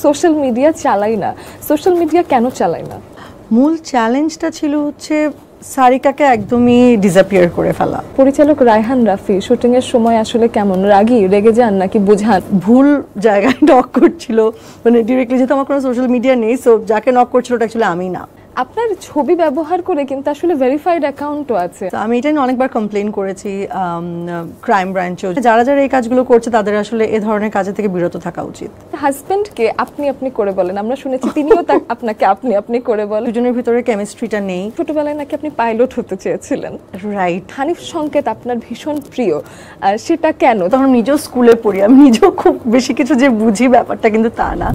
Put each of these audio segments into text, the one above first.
Social media চালাই না, social media কেন চালাই না? মূল চ্যালেঞ্জটা ছিল হচ্ছে সারিকাকে একদমই ডিসঅ্যাপিয়ার করে ফেলা। পরিচালক রায়হান রাফি শুটিং এর সময় আসলে কেমন, রাগী, রেগে যান নাকি বোঝান? ভুল জায়গায় নক করছিল, মানে ডিরেক্টলি, যেহেতু আমার কোনো সোশ্যাল মিডিয়া নেই, সো যাকে নক করছিল ওটা অ্যাকচুয়ালি আমি না। আপনার ছবি ব্যবহার করে কিন্তু আসলে ভেরিফাইড অ্যাকাউন্টও আছে। আমি এটা নিয়ে অনেকবার কমপ্লেন করেছি ক্রাইম ব্রাঞ্চেও, যারা যারা এই কাজগুলো করছে তাদের আসলে এ ধরনের কাজে থেকে বিরত থাকা উচিত। হাজবেন্ডকে আপনি আপনি করে বলেন, আমরা শুনেছি তিনিও আপনাকে আপনি আপনি করে বলেন। দুজনের ভিতরে কেমিস্ট্রিটা নেই। ছোটবেলায় নাকি আপনি পাইলট হতে চেয়েছিলেন। রাইট। হানিফ সংকেত আপনার ভীষণ প্রিয়, সেটা কেন? তখন নিজেও স্কুলে পড়ি, আমি নিজেও খুব বেশি কিছু যে বুঝি ব্যাপারটা কিন্তু তা না।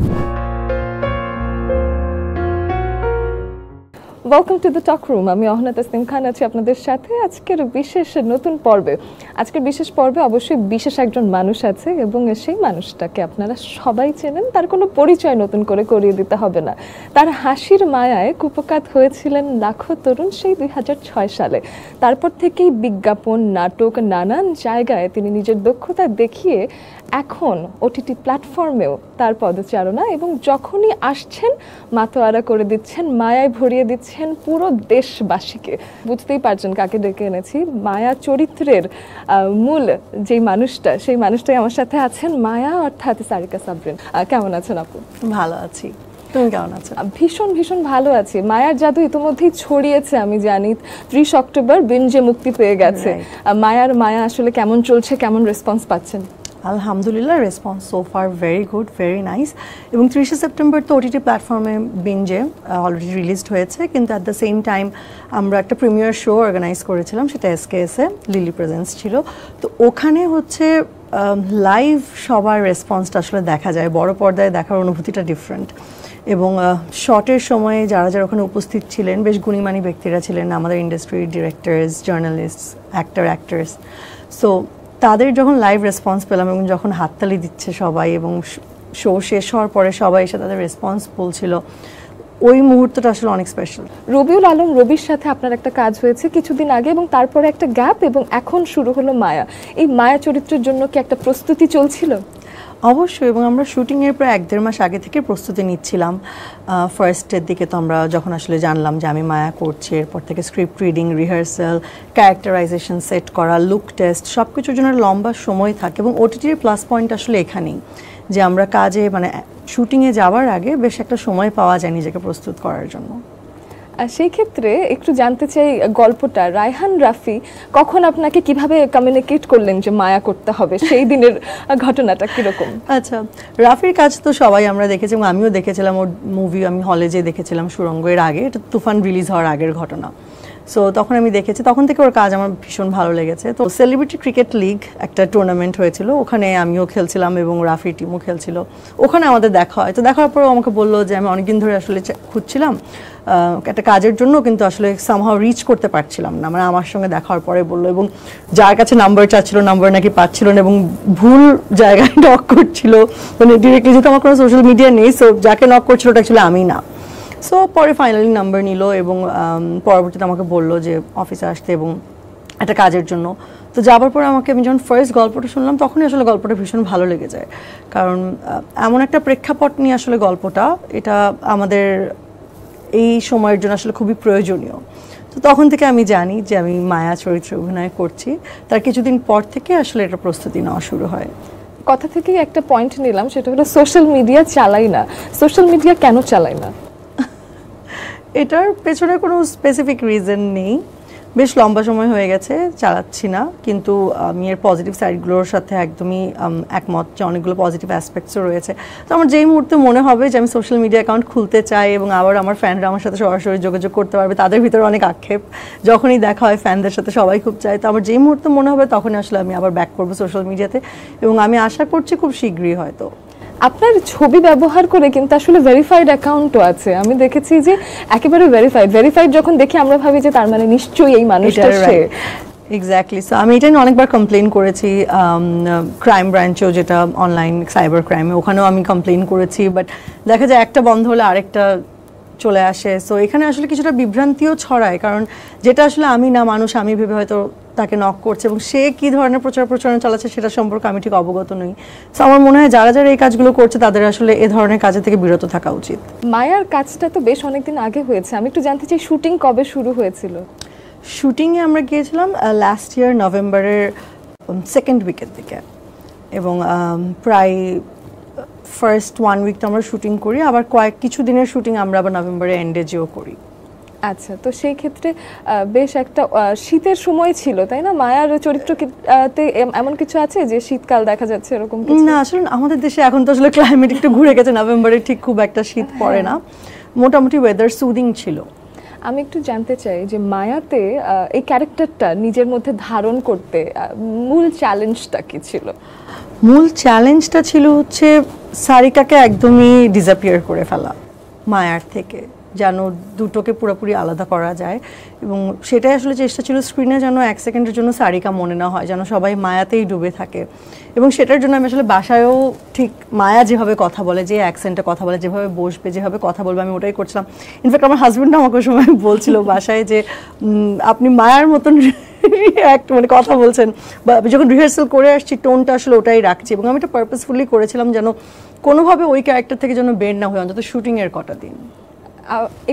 Welcome to the talk room. আমি অহনা তাসনিম খান আছি আপনাদের সাথে আজকের বিশেষ নতুন পর্বে। আজকের বিশেষ পর্বে অবশ্যই বিশেষ একজন মানুষ আছে এবং সেই মানুষটাকে আপনারা সবাই চেনেন, তার কোনো পরিচয় নতুন করে করিয়ে দিতে হবে না। তার হাসির মায়ায় কুপকাত হয়েছিলেন লাখো তরুণ সেই 2006 সালে। তারপর থেকেই বিজ্ঞাপন, নাটক, নানান জায়গায় তিনি নিজের দক্ষতা দেখিয়ে এখন ওটিটি প্ল্যাটফর্মেও তার পদচারণা, এবং যখনই আসছেন মাতোয়ারা করে দিচ্ছেন, মায়ায় ভরিয়ে দিচ্ছেন পুরো দেশবাসীকে। বুঝতেই পারছেন কাকে ডেকে এনেছি। মায়া চরিত্রের মূল যেই মানুষটা, সেই মানুষটাই আমার সাথে আছেন, মায়া অর্থাৎ সারিকা সাবরিন। কেমন আছেন আপু? ভালো আছি, তুমি কেমন আছো? ভীষণ ভীষণ ভালো আছি। মায়ার জাদু ইতিমধ্যেই ছড়িয়েছে, আমি জানি 30 অক্টোবর বিঞ্জে মুক্তি পেয়ে গেছে। মায়া আসলে কেমন চলছে, কেমন রেসপন্স পাচ্ছেন? আলহামদুলিল্লাহ, response so far very good, very nice. এবং 30 সেপ্টেম্বর তো ওটিটি প্ল্যাটফর্মে বিঞ্জে অলরেডি রিলিজড হয়েছে, কিন্তু অ্যাট দ্য সেম টাইম আমরা একটা প্রিমিয়ার শো অর্গানাইজ করেছিলাম, সেটা এসকেএসে লিলি প্রেজেন্স ছিল। তো ওখানে হচ্ছে লাইভ সবার রেসপন্সটা আসলে দেখা যায়, বড় পর্দায় দেখার অনুভূতিটা ডিফারেন্ট। এবং শটের সময় যারা যারা ওখানে উপস্থিত ছিলেন বেশ গুণীমানী ব্যক্তিরা ছিলেন, আমাদের ইন্ডাস্ট্রির ডিরেক্টরস, জার্নালিস্ট, অ্যাক্টার্স। সো তাদের যখন লাইভ রেসপন্স পেলাম এবং যখন হাততালি দিচ্ছে সবাই এবং শো শেষ হওয়ার পরে সবাই এসে তাদের রেসপন্স বলছিল, ওই মুহূর্তটা আসলে অনেক স্পেশাল। রবিউল আলম রবির সাথে আপনার একটা কাজ হয়েছে কিছুদিন আগে, এবং তারপরে একটা গ্যাপ, এবং এখন শুরু হলো মায়া। এই মায়া চরিত্রের জন্য কি একটা প্রস্তুতি চলছিল? অবশ্যই, এবং আমরা শুটিংয়ের প্রায় 1-1.5 মাস আগে থেকে প্রস্তুতি নিচ্ছিলাম। ফার্স্টের দিকে তো আমরা যখন আসলে জানলাম যে আমি মায়া করছি, এরপর থেকে script reading, rehearsal, characterisation set করা, লুক টেস্ট, সব কিছুর জন্য লম্বা সময় থাকে। এবং ওটিটির প্লাস পয়েন্ট আসলে এখানেই যে আমরা কাজে মানে শুটিংয়ে যাওয়ার আগে বেশ একটা সময় পাওয়া যায় নিজেকে প্রস্তুত করার জন্য। সেই ক্ষেত্রে একটু জানতে চাই গল্পটা, রায়হান রাফি কখন আপনাকে কিভাবে কমিউনিকেট করলেন যে মায়া করতে হবে, সেই দিনের ঘটনাটা কিরকম? আচ্ছা, রাফির কাজ তো সবাই আমরা দেখেছি এবং আমিও দেখেছিলাম, ওর মুভি আমি হলে যেয়ে দেখেছিলাম সুরঙ্গ, এর আগে, এটা তুফান রিলিজ হওয়ার আগের ঘটনা। সো তখন আমি দেখেছি, তখন থেকে ওর কাজ আমার ভীষণ ভালো লেগেছে। তো সেলিব্রিটি ক্রিকেট লিগ একটা টুর্নামেন্ট হয়েছিল, ওখানে আমিও খেলছিলাম এবং রাফির টিমও খেলছিল, ওখানে আমাদের দেখা হয়। তো দেখার পরেও আমাকে বললো যে আমি অনেকদিন ধরে আসলে খুঁজছিলাম একটা কাজের জন্য, কিন্তু আসলে সামহাও রিচ করতে পারছিলাম না। মানে আমার সঙ্গে দেখার পরে বললো, এবং যার কাছে নাম্বার চাচ্ছিল নাম্বার নাকি পাচ্ছিল না এবং ভুল জায়গায় নক করছিল, মানে ডিরেক্টলি, যেহেতু আমার কোনো সোশ্যাল মিডিয়া নেই, সো যাকে নক করছিল ওটা অ্যাকচুয়ালি আমি না। সো পরে ফাইনালি নাম্বার নিল এবং পরবর্তীতে আমাকে বললো যে অফিসে আসতে এবং একটা কাজের জন্য। তো যাবার পরে আমি যখন ফার্স্ট গল্পটা শুনলাম তখনই আসলে গল্পটা ভীষণ ভালো লেগে যায়, কারণ এমন একটা প্রেক্ষাপট নিয়ে আসলে গল্পটা, এটা আমাদের এই সময়ের জন্য আসলে খুবই প্রয়োজনীয়। তো তখন থেকে আমি জানি যে আমি মায়া চরিত্রে অভিনয় করছি, তার কিছুদিন পর থেকে আসলে এটা প্রস্তুতি নেওয়া শুরু হয়। কথা থেকেই একটা পয়েন্ট নিলাম, সেটা হলো সোশ্যাল মিডিয়া চালাই না। সোশ্যাল মিডিয়া কেন চালাই না? এটার পেছনে কোনো স্পেসিফিক রিজন নেই, বেশ লম্বা সময় হয়ে গেছে চালাচ্ছি না, কিন্তু আমি এর পজিটিভ সাইডগুলোর সাথে একদমই একমত যে অনেকগুলো পজিটিভ অ্যাসপেক্টসও রয়েছে। তো আমার যেই মুহূর্তে মনে হবে যে আমি সোশ্যাল মিডিয়া অ্যাকাউন্ট খুলতে চাই এবং আবার আমার ফ্যানরা আমার সাথে সরাসরি যোগাযোগ করতে পারবে, তাদের ভিতরে অনেক আক্ষেপ, যখনই দেখা হয় ফ্যানদের সাথে সবাই খুব চায়। তো আমার যেই মুহূর্তে মনে হবে তখনই আসলে আমি আবার ব্যাক করবো সোশ্যাল মিডিয়াতে, এবং আমি আশা করছি খুব শীঘ্রই হয়তো। আপনার ছবি ব্যবহার করে কিন্তু আসলে ভেরিফাইড অ্যাকাউন্টও আছে, আমি দেখেছি যে একেবারে ভেরিফাইড যখন দেখি আমরা ভাবি যে তার মানে নিশ্চয়ই এই মানুষটা সে। এক্স্যাক্টলি। সো আমি এটা নিয়ে অনেকবার কমপ্লেন করেছি ক্রাইম ব্রাঞ্চেও, যেটা অনলাইন সাইবার ক্রাইমে, ওখানেও আমি কমপ্লেন করেছি, বাট দেখা যায় একটা বন্ধ হলে আরেকটা চলে আসে। সো এখানে আসলে কিছুটা বিভ্রান্তিও ছড়ায়, কারণ যেটা আসলে আমি না মানুষ আমি ভেবে হয়তো তাকে নক করছে, এবং সে কি ধরনের প্রচারণা চালাচ্ছে সেটা সম্পর্কে আমি ঠিক অবগত নই। সো আমার মনে হয় যারা যারা এই কাজগুলো করছে তাদের আসলে এ ধরনের কাজে থেকে বিরত থাকা উচিত। মায়ার কাজটা তো বেশ অনেকদিন আগে হয়েছে, আমি একটু জানতে চাই শুটিং কবে শুরু হয়েছিল? শুটিংয়ে আমরা গিয়েছিলাম লাস্ট ইয়ার নভেম্বরের সেকেন্ড উইকের দিকে, এবং প্রায় ফার্স্ট 1 উইক তো আমরা শুটিং করি, আবার কিছু দিনের শুটিং আমরা আবার নভেম্বরের এন্ডে যেও করি। আচ্ছা, তো সেই ক্ষেত্রে বেশ একটা শীতের সময় ছিল, তাই না? মায়ার চরিত্রতে এমন কিছু আছে যে শীতকাল দেখা যাচ্ছে এরকম কিছু? না, আসলে আমাদের দেশে এখন তো আসলে ক্লাইমেট একটু ঘুরে গেছে, নভেম্বরে ঠিক খুব একটা শীত পড়ে না, মোটামুটি ওয়েদার সুদিং ছিল। আমি একটু জানতে চাই যে মায়াতে এই ক্যারেক্টারটা নিজের মধ্যে ধারণ করতে মূল চ্যালেঞ্জটা কি ছিল? মূল চ্যালেঞ্জটা ছিল হচ্ছে সারিকাকে একদমই ডিসঅ্যাপিয়ার করে ফেলা মায়ার থেকে, যেন দুটোকে পুরোপুরি আলাদা করা যায়, এবং সেটাই আসলে চেষ্টা ছিল স্ক্রিনে যেন 1 সেকেন্ডের জন্য সারিকা মনে না হয়, যেন সবাই মায়াতেই ডুবে থাকে। এবং সেটার জন্য আমি আসলে বাসায়ও ঠিক মায়া যেভাবে কথা বলে, যে অ্যাকসেন্টে কথা বলে, যেভাবে বসবে, যেভাবে কথা বলবে, আমি ওটাই করছিলাম। ইনফ্যাক্ট আমার হাজব্যান্ড আমাকে ওই সময় বলছিল বাসায় যে আপনি মায়ার মতন মানে কথা বলছেন, বা যখন রিহার্সাল করে আসছি টোনটা আসলে ওটাই রাখছি, এবং আমি এটা পারপাসফুলি করেছিলাম যেন কোনোভাবে ওই ক্যারেক্টার থেকে যেন বের না হয় অন্তত শুটিংয়ের কটা দিন।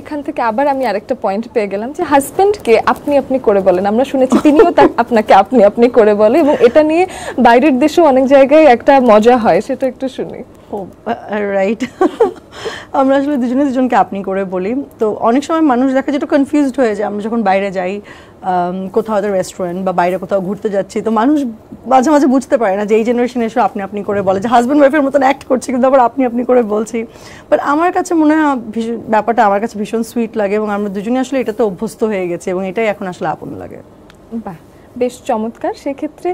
এখান থেকে আবার আমি আরেকটা পয়েন্ট পেয়ে গেলাম যে হাজবেন্ডকে আপনি আপনি করে বলেন, আমরা শুনেছি তিনিও আপনাকে আপনি আপনি করে বলে, এবং এটা নিয়ে বাইরের দেশেও অনেক জায়গায় একটা মজা হয়, সেটা একটু শুনি। ও রাইট, আমরা আসলে দুজনে দুজনকে আপনি করে বলি। তো অনেক সময় মানুষ দেখা যেটা কনফিউজড হয়ে যায়, আমরা যখন বাইরে যাই কোথাও হয়তো রেস্টুরেন্ট বা বাইরে কোথাও ঘুরতে যাচ্ছি, তো মানুষ মাঝে মাঝে বুঝতে পারে না যে এই জেনারেশনে এসে আপনি আপনি করে বলে, যে হাজব্যান্ড ওয়াইফের মতন অ্যাক্ট করছে কিন্তু আবার আপনি আপনি করে বলছি। বাট আমার কাছে মনে হয় ব্যাপারটা আমার কাছে ভীষণ সুইট লাগে, এবং আমরা দুজনে আসলে এটাতে অভ্যস্ত হয়ে গেছি, এবং এটাই এখন আসলে আপন লাগে। বাহ, বেশ চমৎকার। সেক্ষেত্রে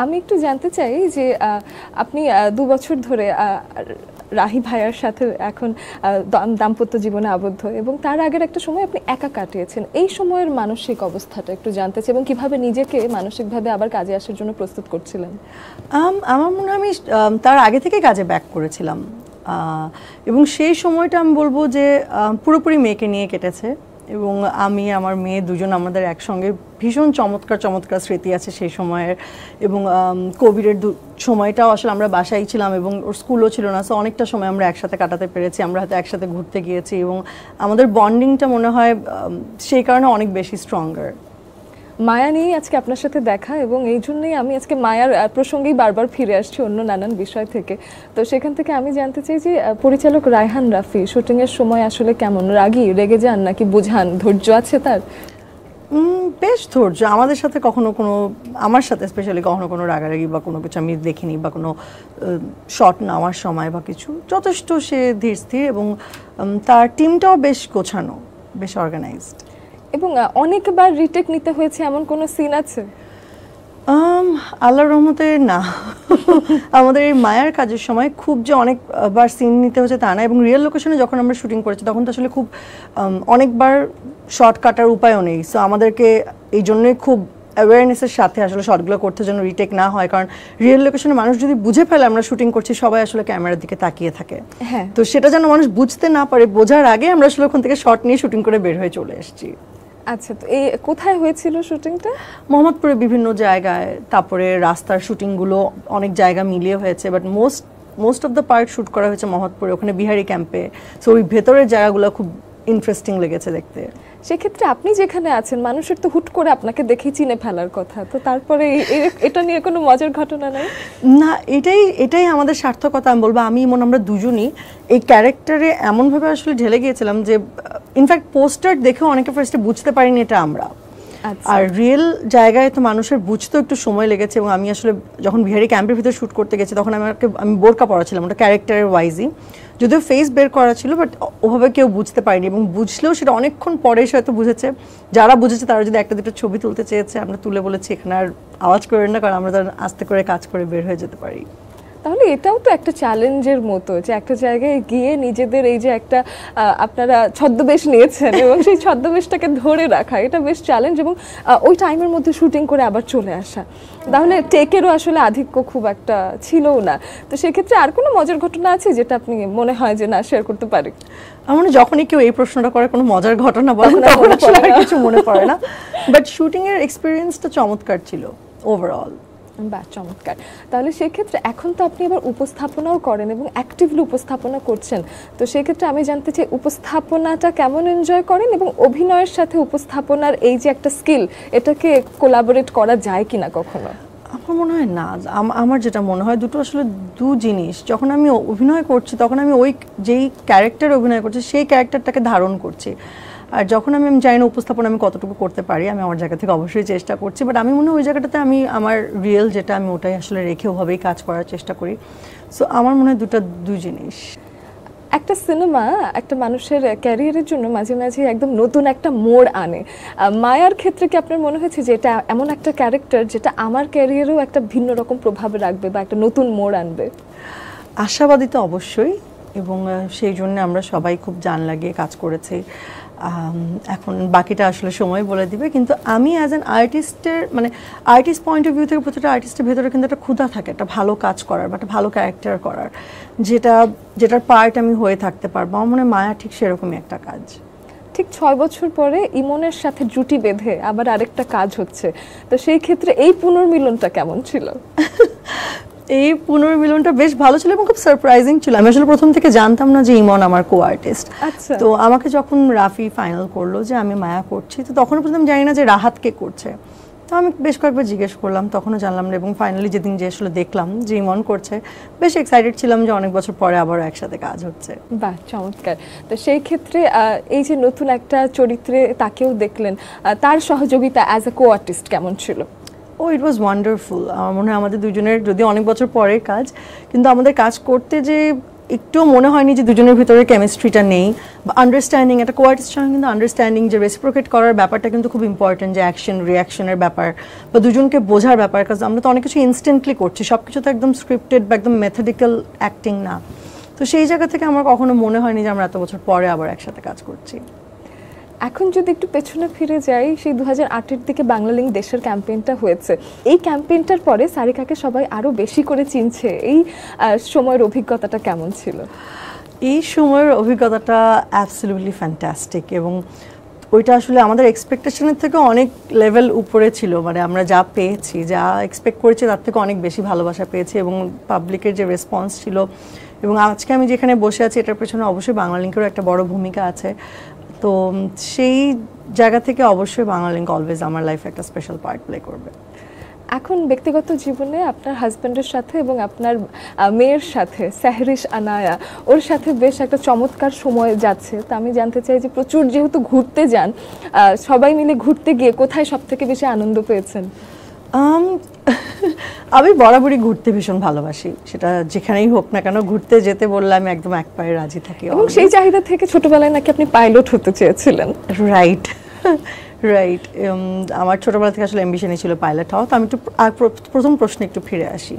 আমি একটু জানতে চাই যে আপনি 2 বছর ধরে রাহি ভাইয়ার সাথে এখন দাম্পত্য জীবনে আবদ্ধ, এবং তার আগের একটা সময় আপনি একা কাটিয়েছেন। এই সময়ের মানসিক অবস্থাটা একটু জানতে চাই, এবং কিভাবে নিজেকে মানসিকভাবে আবার কাজে আসার জন্য প্রস্তুত করছিলেন? আমার মনে হয় আমি তার আগে থেকে কাজে ব্যাক করেছিলাম, এবং সেই সময়টা আমি বলবো যে পুরোপুরি মেয়েকে নিয়ে কেটেছে, এবং আমি আমার মেয়ে দুজন আমাদের একসঙ্গে ভীষণ চমৎকার চমৎকার স্মৃতি আছে সেই সময়ের। এবং কোভিডের সময়টাও আসলে আমরা বাসায় ছিলাম, এবং ওর স্কুলও ছিল না, সো অনেকটা সময় আমরা একসাথে কাটাতে পেরেছি, আমরা হয়তো একসাথে ঘুরতে গিয়েছি, এবং আমাদের বন্ডিংটা মনে হয় সেই কারণে অনেক বেশি স্ট্রঙ্গার। মায়া নিয়েই আজকে আপনার সাথে দেখা, এবং এই জন্যই আমি আজকে মায়ার প্রসঙ্গেই বারবার ফিরে আসছি অন্য নানান বিষয় থেকে। তো সেখান থেকে আমি জানতে চাই যে পরিচালক রায়হান রাফি শুটিংয়ের সময় আসলে কেমন? রাগী, রেগে যান নাকি বোঝান? ধৈর্য আছে তার? বেশ ধৈর্য। আমাদের সাথে কখনো কোনো, আমার সাথে স্পেশালি কখনো কোনো রাগারাগি বা কোনো কিছু আমি দেখিনি, বা কোনো শট নেওয়ার সময় বা কিছু, যথেষ্ট সে ধীর স্থির, এবং তার টিমটাও বেশ গোছানো, বেশ অর্গানাইজড। এবং অনেকবার রিটেক নিতে হয়েছে এমন কোনো সিন আছে? আল্লাহর রহমতে না। আমাদের এই মায়ার কাজের সময় খুব যে অনেকবার সিন নিতে হচ্ছে তা না, এবং রিয়েল লোকেশনে যখন আমরা শুটিং করেছি তখন তো আসলে খুব অনেকবার শর্ট কাটার উপায়ও নেই। সো আমাদেরকে এই জন্যই খুব অ্যাওয়ারনেসের সাথে আসলে শর্টগুলো করতে যেন রিটেক না হয়, কারণ রিয়েল লোকেশনে মানুষ যদি বুঝে ফেলে আমরা শুটিং করছি, সবাই আসলে ক্যামেরার দিকে তাকিয়ে থাকে। হ্যাঁ, তো সেটা যেন মানুষ বুঝতে না পারে, বোঝার আগে আমরা আসলে ওখান থেকে শর্ট নিয়ে শুটিং করে বের হয়ে চলে এসেছি। আচ্ছা, তো এই কোথায় হয়েছিল শুটিংটা? মোহাম্মদপুরে বিভিন্ন জায়গায়, তারপরে রাস্তার শুটিংগুলো অনেক জায়গা মিলিয়ে হয়েছে, but most of the part shoot করা হয়েছে মোহাম্মদপুরে, ওখানে বিহারি ক্যাম্পে। সো ওই ভেতরের জায়গাগুলো খুব ইন্টারেস্টিং লেগেছে দেখতে। সেক্ষেত্রে আপনি যেখানে আছেন মানুষের তো হুট করে আপনাকে দেখেই চিনে ফেলার কথা, তো তারপরে এটা নিয়ে কোনো মজার ঘটনা নাই? না, এটাই আমাদের সার্থকতা আমি বলবো। আমি মনে আমরা দুজনই এই ক্যারেক্টারে এমনভাবে আসলে ঢেলে গিয়েছিলাম যে ইনফ্যাক্ট পোস্টার দেখেও অনেকে ফার্স্টে বুঝতে পারিনি এটা আমরা। আর রিয়েল জায়গায় তো মানুষের বুঝতেও একটু সময় লেগেছে, এবং আমি আসলে যখন বিহারি ক্যাম্পের ভিতরে শ্যুট করতে গেছি তখন আমি বোরকা পরা ছিলাম, ওটা ক্যারেক্টারের ওয়াইজই, যদিও ফেস বের করা ছিল, বাট ওভাবে কেউ বুঝতে পারেনি, এবং বুঝলেও সেটা অনেকক্ষণ পরে এসে হয়তো বুঝেছে। যারা বুঝেছে তারা যদি একটা দুটো ছবি তুলতে চেয়েছে, আমরা তুলে বলেছি এখানে আর আওয়াজ করেন না, কারণ আমরা আস্তে করে কাজ করে বের হয়ে যেতে পারি। তাহলে এটাও তো একটা চ্যালেঞ্জের মতো যে একটা জায়গায় গিয়ে নিজেদের এই যে একটা আপনারা ছদ্মবেশ নিয়েছেন এবং সেই ছদ্মবেশটাকে ধরে রাখা, এটা বেশ চ্যালেঞ্জ, এবং ওই টাইমের মধ্যে শুটিং করে আবার চলে আসা, তাহলে টেকেরও আসলে আধিক্য খুব একটা ছিলও না। তো সেক্ষেত্রে আর কোনো মজার ঘটনা আছে যেটা আপনি মনে হয় যে না শেয়ার করতে পারি? আমার যখনই কেউ এই প্রশ্নটা করে কোনো মজার ঘটনা বলে তখন আসলে আর কিছু মনে পড়ে না, বাট শুটিং এর এক্সপিরিয়েন্সটা চমৎকার ছিল ওভারঅল। বাহ, চমৎকার। তাহলে সেক্ষেত্রে এখন তো আপনি এবার উপস্থাপনাও করেন এবং অ্যাক্টিভলি উপস্থাপনা করছেন, তো সেক্ষেত্রে আমি জানতে চাই উপস্থাপনাটা কেমন এনজয় করেন এবং অভিনয়ের সাথে উপস্থাপনার এই যে একটা স্কিল, এটাকে কোলাবোরেট করা যায় কিনা কখনো? আমার মনে হয় না, আমার যেটা মনে হয় দুটো আসলে দু জিনিস। যখন আমি অভিনয় করছি তখন আমি ওই যেই ক্যারেক্টার অভিনয় করছি সেই ক্যারেক্টারটাকে ধারণ করছি, আর যখন আমি জানি না উপস্থাপন আমি কতটুকু করতে পারি, আমি আমার জায়গা থেকে অবশ্যই চেষ্টা করছি, বাট আমি মনে হয় ওই জায়গাটাতে আমি আমার রিয়েল যেটা আমি ওটাই আসলে রেখে ওভাবেই কাজ করার চেষ্টা করি। সো আমার মনে হয় দুই জিনিস। একটা সিনেমা একটা মানুষের ক্যারিয়ারের জন্য মাঝে মাঝে একদম নতুন একটা মোড় আনে। মায়ার ক্ষেত্রে কি আপনার মনে হয়েছে যে এটা এমন একটা ক্যারেক্টার যেটা আমার ক্যারিয়ারেও একটা ভিন্ন রকম প্রভাব রাখবে বা একটা নতুন মোড় আনবে? আশাবাদী তো অবশ্যই, এবং সেই জন্য আমরা সবাই খুব জান লাগিয়ে কাজ করেছি। এখন বাকিটা আসলে সময় বলে দিবে, কিন্তু আমি অ্যাজ অ্যান আর্টিস্টের মানে আর্টিস্ট পয়েন্ট অফ ভিউ থেকে প্রতিটা আর্টিস্টের ভেতরে কিন্তু একটা ক্ষুধা থাকে একটা ভালো কাজ করার বা একটা ভালো ক্যারেক্টার করার, যেটার পার্ট আমি হয়ে থাকতে পারবো। আমার মনে হয় মায়া ঠিক সেরকমই একটা কাজ। ঠিক 6 বছর পরে ইমনের সাথে জুটি বেঁধে আবার আরেকটা কাজ হচ্ছে, তো সেই ক্ষেত্রে এই পুনর্মিলনটা কেমন ছিল? এই পুনর্মিলনটা বেশ ভালো ছিল এবং খুব সারপ্রাইজিং ছিল। আমি আসলে প্রথম থেকে জানতাম না যে ইমন আমার কো আর্টিস্ট। আচ্ছা। তো আমাকে যখন রাফি ফাইনাল করলো যে আমি মায়া করছি, তো তখন প্রথম জানি না যে রাহাত কে করছে, তো আমি বেশ কয়েকবার জিজ্ঞেস করলাম, তখনও জানলাম না, এবং ফাইনালি যেদিন যে আসলে দেখলাম যে ইমন করছে, বেশ এক্সাইটেড ছিলাম যে অনেক বছর পরে আবার একসাথে কাজ হচ্ছে। বাহ, চমৎকার। তো সেই ক্ষেত্রে এই যে নতুন একটা চরিত্রে তাকেও দেখলেন, তার সহযোগিতা অ্যাজ এ কো আর্টিস্ট কেমন ছিল? ইট ওয়াজ ওয়ান্ডারফুল। আমার মনে হয় আমাদের দুজনের যদি অনেক বছর পরের কাজ, কিন্তু আমাদের কাজ করতে যে একটুও মনে হয়নি যে দুজনের ভিতরে কেমিস্ট্রিটা নেই বা আন্ডারস্ট্যান্ডিং। একটা কো আর্টিস্ট সঙ্গে কিন্তু আন্ডারস্ট্যান্ডিং, যে রেসিপ্রোকেট করার ব্যাপারটা কিন্তু খুব ইম্পর্টেন্ট, যে অ্যাকশন রিয়াকশনের ব্যাপার বা দুজনকে বোঝার ব্যাপার, কাজ আমরা তো অনেক কিছু ইনস্ট্যান্টলি করছি, সব কিছু তো একদম স্ক্রিপ্টেড বা একদম মেথডিক্যাল অ্যাক্টিং না। তো সেই জায়গা থেকে আমার কখনো মনে হয়নি যে আমরা এত বছর পরে আবার একসাথে কাজ করছি। এখন যদি একটু পেছনে ফিরে যাই, সেই 2008-এর দিকে বাংলালিংক দেশের ক্যাম্পেইনটা হয়েছে। এই ক্যাম্পেইনটার পরে সারিকাকে সবাই আরো বেশি করে চিনছে। এই সময়ের অভিজ্ঞতাটা কেমন ছিল? এই সময়ের অভিজ্ঞতাটা অ্যাবসলিউটলি ফ্যান্টাস্টিক, এবং ওইটা আসলে আমাদের এক্সপেকটেশনের থেকে অনেক লেভেল উপরে ছিল। মানে আমরা যা পেয়েছি, যা এক্সপেক্ট করেছি তার থেকে অনেক বেশি ভালোবাসা পেয়েছি, এবং পাবলিকের যে রেসপন্স ছিল, এবং আজকে আমি যেখানে বসে আছি এটার পেছনে অবশ্যই বাংলালিংকেরও একটা বড় ভূমিকা আছে। তো সেই জায়গা থেকে অবশ্যই বাংলালিংক অলওয়েজ আমার লাইফে একটা স্পেশাল পার্ট প্লে করবে। এখন ব্যক্তিগত জীবনে আপনার হাজব্যান্ডের সাথে এবং আপনার মেয়ের সাথে সেহরিশ আনায়া, ওর সাথে বেশ একটা চমৎকার সময় যাচ্ছে। তো আমি জানতে চাই যে প্রচুর যেহেতু ঘুরতে যান, সবাই মিলে ঘুরতে গিয়ে কোথায় সব থেকে বেশি আনন্দ পেয়েছেন? আমি বরাবরই ঘুরতে ভীষণ ভালোবাসি, সেটা যেখানেই হোক না কেন, ঘুরতে যেতে বললে আমি একদম এক পায়ে রাজি থাকি। এবং সেই চাহিদা থেকে ছোটবেলায় নাকি আপনি পাইলট হতে চেয়েছিলেন? Right right. আমার ছোটবেলা থেকে আসলে অ্যাম্বিশনই ছিল পাইলট হওয়া। তো আমি একটু প্রথম প্রশ্নে একটু ফিরে আসি।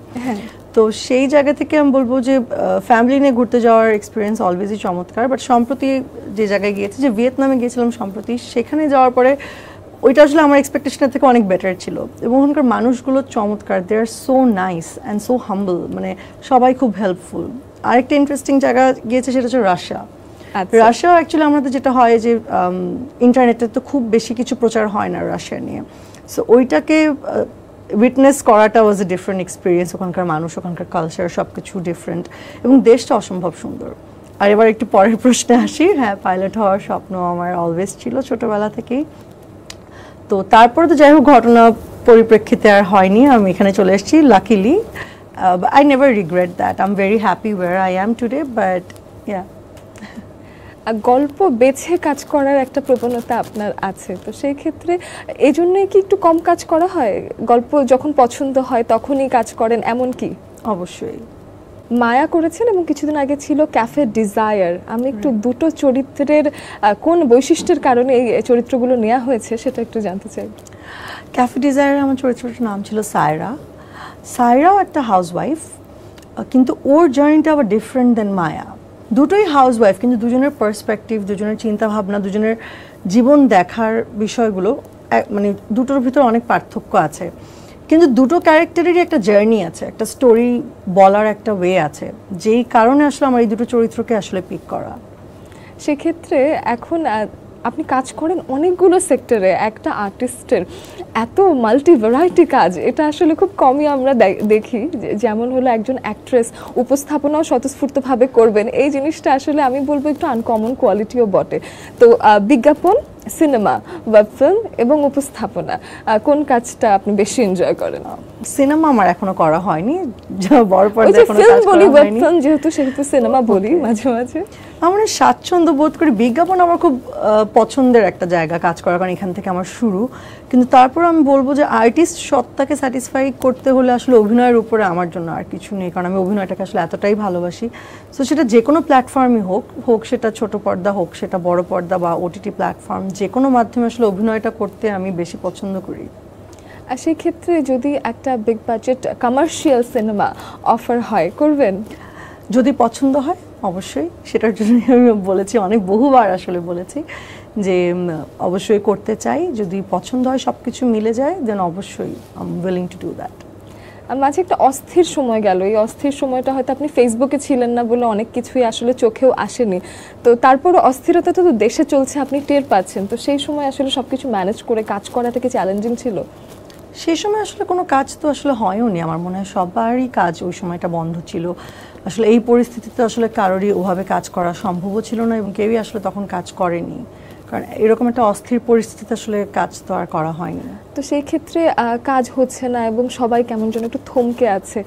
তো সেই জায়গা থেকে আমি বলবো যে ফ্যামিলি নিয়ে ঘুরতে যাওয়ার এক্সপিরিয়েন্স অলওয়েজই চমৎকার, বাট সম্প্রতি যে জায়গায় গিয়েছি, যে ভিয়েতনামে গিয়েছিলাম সম্প্রতি, সেখানে যাওয়ার পরে ওইটা আসলে আমার এক্সপেকটেশনের থেকে অনেক বেটার ছিল, এবং ওখানকার মানুষগুলো চমৎকার, দে আর সো নাইস অ্যান্ড সো হাম্বল, মানে সবাই খুব হেল্পফুল। আরেকটা ইন্টারেস্টিং জায়গা গিয়েছে সেটা হচ্ছে রাশিয়া। রাশিয়া অ্যাকচুয়ালি আমাদের যেটা হয় যে ইন্টারনেটে তো খুব বেশি কিছু প্রচার হয় না রাশিয়া নিয়ে, সো ওইটাকে উইটনেস করাটা ওয়াজ এ ডিফারেন্ট এক্সপিরিয়েন্স। ওখানকার মানুষ, ওখানকার কালচার সব কিছু ডিফারেন্ট, এবং দেশটা অসম্ভব সুন্দর। আর এবার একটু পরের প্রশ্নে আসি। হ্যাঁ, পাইলট হওয়ার স্বপ্ন আমার অলওয়েজ ছিল ছোটবেলা থেকেই। তো তারপরে তো যাই হোক ঘটনা পরিপ্রেক্ষিতে আর হয়নি, আমি এখানে চলে এসেছি luckily. I never regret that, I am very happy where I am today, but yeah. গল্প বেছে কাজ করার একটা প্রবণতা আপনার আছে, তো সেই ক্ষেত্রে এই জন্যই কি একটু কম কাজ করা হয়? গল্প যখন পছন্দ হয় তখনই কাজ করেন এমন কি? অবশ্যই। মায়া করেছেন এবং কিছুদিন আগে ছিল ক্যাফে ডিজায়ার। আমি একটু দুটো চরিত্রের কোন বৈশিষ্ট্যের কারণে এই চরিত্রগুলো নেওয়া হয়েছে সেটা একটু জানতে চাই। ক্যাফে ডিজায়ার আমার চরিত্রটার নাম ছিল সায়রা। সায়রাও একটা হাউসওয়াইফ, কিন্তু ওর জার্নিটা আবার ডিফারেন্ট দেন মায়া। দুটোই হাউস ওয়াইফ, কিন্তু দুজনের পার্সপেক্টিভ, দুজনের চিন্তা ভাবনা, দুজনের জীবন দেখার বিষয়গুলো মানে দুটোর ভিতর অনেক পার্থক্য আছে। কিন্তু দুটো ক্যারেক্টারেরই একটা জার্নি আছে, একটা স্টোরি বলার একটা ওয়ে আছে, যেই কারণে আসলে আমার এই দুটো চরিত্রকে আসলে পিক করা। সেক্ষেত্রে এখন আপনি কাজ করেন অনেকগুলো সেক্টরে, একটা আর্টিস্টের এত মাল্টি ভ্যারাইটি কাজ এটা আসলে খুব কমই আমরা দেখি। যেমন হলো একজন অ্যাক্ট্রেস উপস্থাপনাও স্বতঃস্ফূর্তভাবে করবেন, এই জিনিসটা আসলে আমি বলবো একটু আনকমন কোয়ালিটিও বটে। তো বিজ্ঞাপন, সিনেমা, ওয়েব ফিল্ম এবং উপস্থাপনা, কোন কাজটা আপনি বেশি এনজয় করেন? সিনেমা আমার এখনো করা হয়নি, বড় ওই পর্দায় যে কোনো ফিল্ম কাজ বলি, করা ওয়েব হয়নি। ফিল্ম যেহেতু সেহেতু সিনেমা বলি মাঝে মাঝে। আমরা স্বাচ্ছন্দ্য বোধ করি। বিজ্ঞাপন আমার খুব পছন্দের একটা জায়গা কাজ করার, কারণ এখান থেকে আমার শুরু। কিন্তু তারপর আমি বলবো যে আর্টিস্ট সত্তাকে স্যাটিসফাই করতে হলে আসলে অভিনয়ের উপরে আমার জন্য আর কিছু নেই, কারণ আমি অভিনয়টাকে আসলে এতটাই ভালোবাসি। সো সেটা যে কোনো প্ল্যাটফর্মই হোক সেটা ছোট পর্দা হোক, সেটা বড় পর্দা বা ওটিটি প্ল্যাটফর্ম, যে কোনো মাধ্যমে আসলে অভিনয়টা করতে আমি বেশি পছন্দ করি। আর সেই ক্ষেত্রে যদি একটা big budget commercial cinema offer হয়, করবেন? যদি পছন্দ হয় অবশ্যই, সেটার জন্য আমি বলেছি, অনেক বহুবার আসলে বলেছি যে অবশ্যই করতে চাই। যদি পছন্দ হয়, সব কিছু মিলে যায়, দেন অবশ্যই I am willing to do that. মাঝে একটা অস্থির সময় গেল, এই অস্থির সময়টা হয়তো আপনি ফেসবুকে ছিলেন না বলে অনেক কিছুই আসলে চোখেও আসেনি। তো তারপরও অস্থিরতা তো দেশে চলছে, আপনি টের পাচ্ছেন। তো সেই সময় আসলে সবকিছু ম্যানেজ করে কাজ করাটা কি চ্যালেঞ্জিং ছিল? সেই সময় আসলে কোনো কাজ তো আসলে হয়ওনি, আমার মনে হয় সবারই কাজ ওই সময়টা বন্ধ ছিল। আসলে এই পরিস্থিতিতে আসলে কারোরই ওভাবে কাজ করা সম্ভবও ছিল না, এবং কেউই আসলে তখন কাজ করেনি, কারণ এরকম একটা অস্থির পরিস্থিতিতে আসলে কাজ তো আর করা হয়নি। তো সেই ক্ষেত্রে কাজ হচ্ছে না এবং সবাই কেমন যেন একটু থমকে আছে,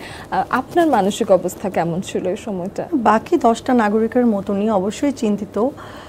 আপনার মানসিক অবস্থা কেমন ছিল এই সময়টা? বাকি 10টা নাগরিকের মতনই অবশ্যই চিন্তিত,